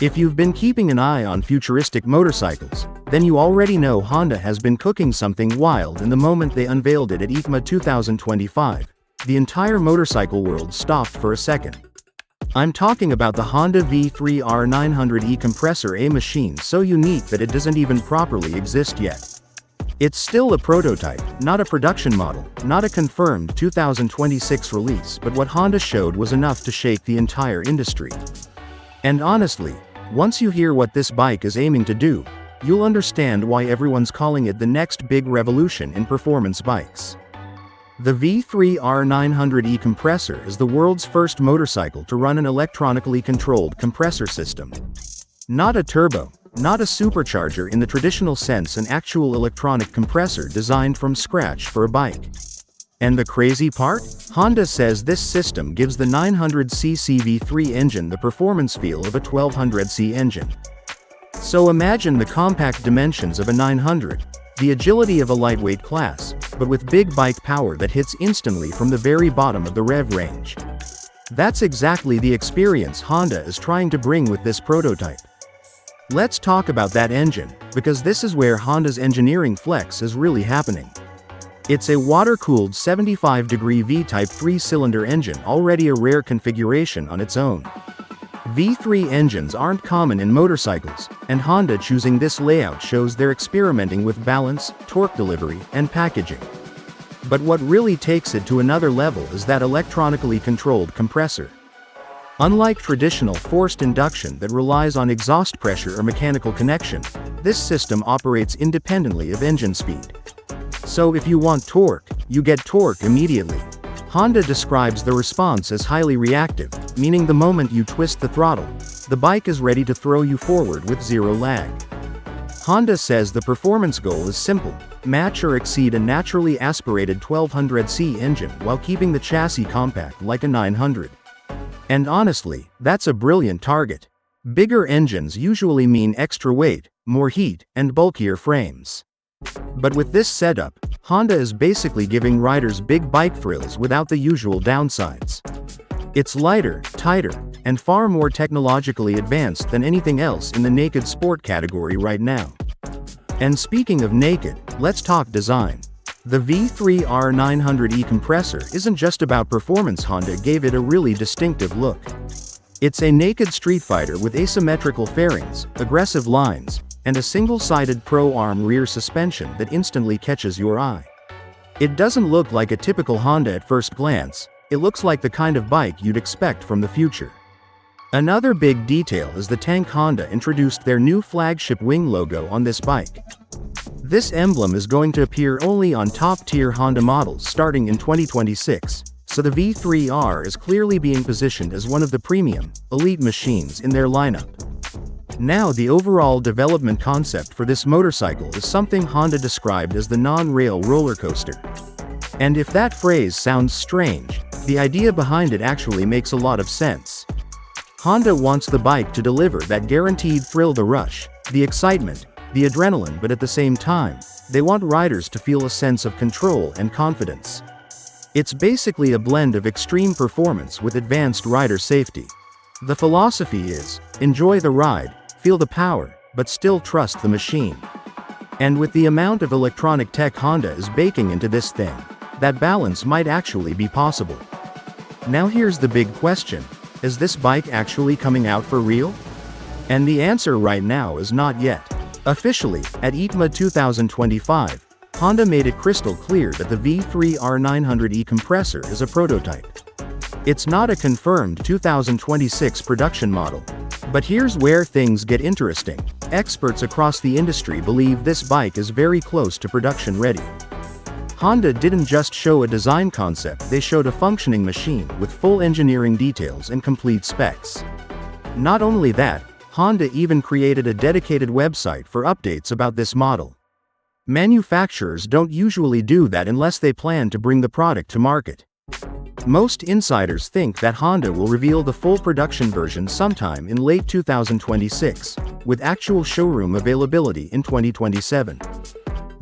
If you've been keeping an eye on futuristic motorcycles, then you already know Honda has been cooking something wild, and the moment they unveiled it at EICMA 2025, the entire motorcycle world stopped for a second. I'm talking about the Honda V3R E-Compressor, a machine so unique that it doesn't even properly exist yet. It's still a prototype, not a production model, not a confirmed 2026 release, but what Honda showed was enough to shake the entire industry. And honestly, once you hear what this bike is aiming to do, you'll understand why everyone's calling it the next big revolution in performance bikes. The V3R E-Compressor is the world's first motorcycle to run an electronically controlled compressor system. Not a turbo, not a supercharger in the traditional sense, an actual electronic compressor designed from scratch for a bike. And the crazy part? Honda says this system gives the 900cc V3 engine the performance feel of a 1200cc engine. So imagine the compact dimensions of a 900, the agility of a lightweight class, but with big bike power that hits instantly from the very bottom of the rev range. That's exactly the experience Honda is trying to bring with this prototype. Let's talk about that engine, because this is where Honda's engineering flex is really happening. It's a water-cooled 75-degree V-type 3-cylinder engine, already a rare configuration on its own. V3 engines aren't common in motorcycles, and Honda choosing this layout shows they're experimenting with balance, torque delivery, and packaging. But what really takes it to another level is that electronically controlled compressor. Unlike traditional forced induction that relies on exhaust pressure or mechanical connection, this system operates independently of engine speed. So if you want torque, you get torque immediately. Honda describes the response as highly reactive, meaning the moment you twist the throttle, the bike is ready to throw you forward with zero lag. Honda says the performance goal is simple: match or exceed a naturally aspirated 1200cc engine while keeping the chassis compact like a 900. And honestly, that's a brilliant target. Bigger engines usually mean extra weight, more heat, and bulkier frames. But with this setup, Honda is basically giving riders big bike thrills without the usual downsides. It's lighter, tighter, and far more technologically advanced than anything else in the naked sport category right now. And speaking of naked, let's talk design. The V3R E-Compressor isn't just about performance. Honda gave it a really distinctive look. It's a naked street fighter with asymmetrical fairings, aggressive lines, and a single-sided pro-arm rear suspension that instantly catches your eye. It doesn't look like a typical Honda at first glance, it looks like the kind of bike you'd expect from the future. Another big detail is the tank. Honda introduced their new Flagship WING logo on this bike. This emblem is going to appear only on top-tier Honda models starting in 2026, so the V3R is clearly being positioned as one of the premium, elite machines in their lineup. Now, the overall development concept for this motorcycle is something Honda described as the non-rail roller coaster. And if that phrase sounds strange, the idea behind it actually makes a lot of sense. Honda wants the bike to deliver that guaranteed thrill, the rush, the excitement, the adrenaline, but at the same time, they want riders to feel a sense of control and confidence. It's basically a blend of extreme performance with advanced rider safety. The philosophy is, enjoy the ride, feel the power, but still trust the machine. And with the amount of electronic tech Honda is baking into this thing, that balance might actually be possible. Now here's the big question: is this bike actually coming out for real? And the answer right now is not yet. Officially, at EICMA 2025, Honda made it crystal clear that the V3R E-Compressor is a prototype. It's not a confirmed 2026 production model. But here's where things get interesting. Experts across the industry believe this bike is very close to production ready. Honda didn't just show a design concept, they showed a functioning machine with full engineering details and complete specs. Not only that, Honda even created a dedicated website for updates about this model. Manufacturers don't usually do that unless they plan to bring the product to market. Most insiders think that Honda will reveal the full production version sometime in late 2026, with actual showroom availability in 2027.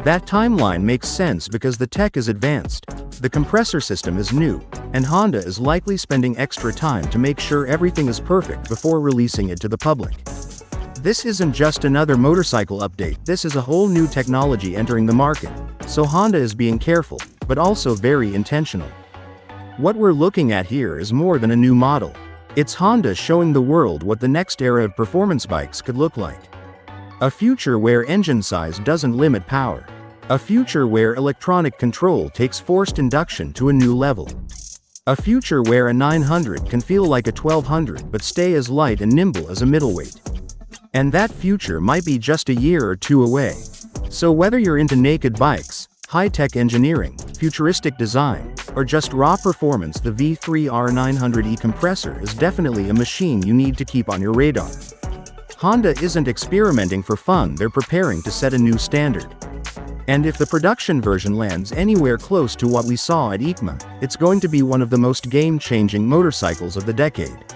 That timeline makes sense because the tech is advanced, the compressor system is new, and Honda is likely spending extra time to make sure everything is perfect before releasing it to the public. This isn't just another motorcycle update, this is a whole new technology entering the market, so Honda is being careful, but also very intentional. What we're looking at here is more than a new model. It's Honda showing the world what the next era of performance bikes could look like. A future where engine size doesn't limit power. A future where electronic control takes forced induction to a new level. A future where a 900 can feel like a 1200 but stay as light and nimble as a middleweight. And that future might be just a year or two away. So whether you're into naked bikes, high-tech engineering, futuristic design, or just raw performance, the V3R E-Compressor is definitely a machine you need to keep on your radar. Honda isn't experimenting for fun, they're preparing to set a new standard. And if the production version lands anywhere close to what we saw at EICMA, it's going to be one of the most game-changing motorcycles of the decade.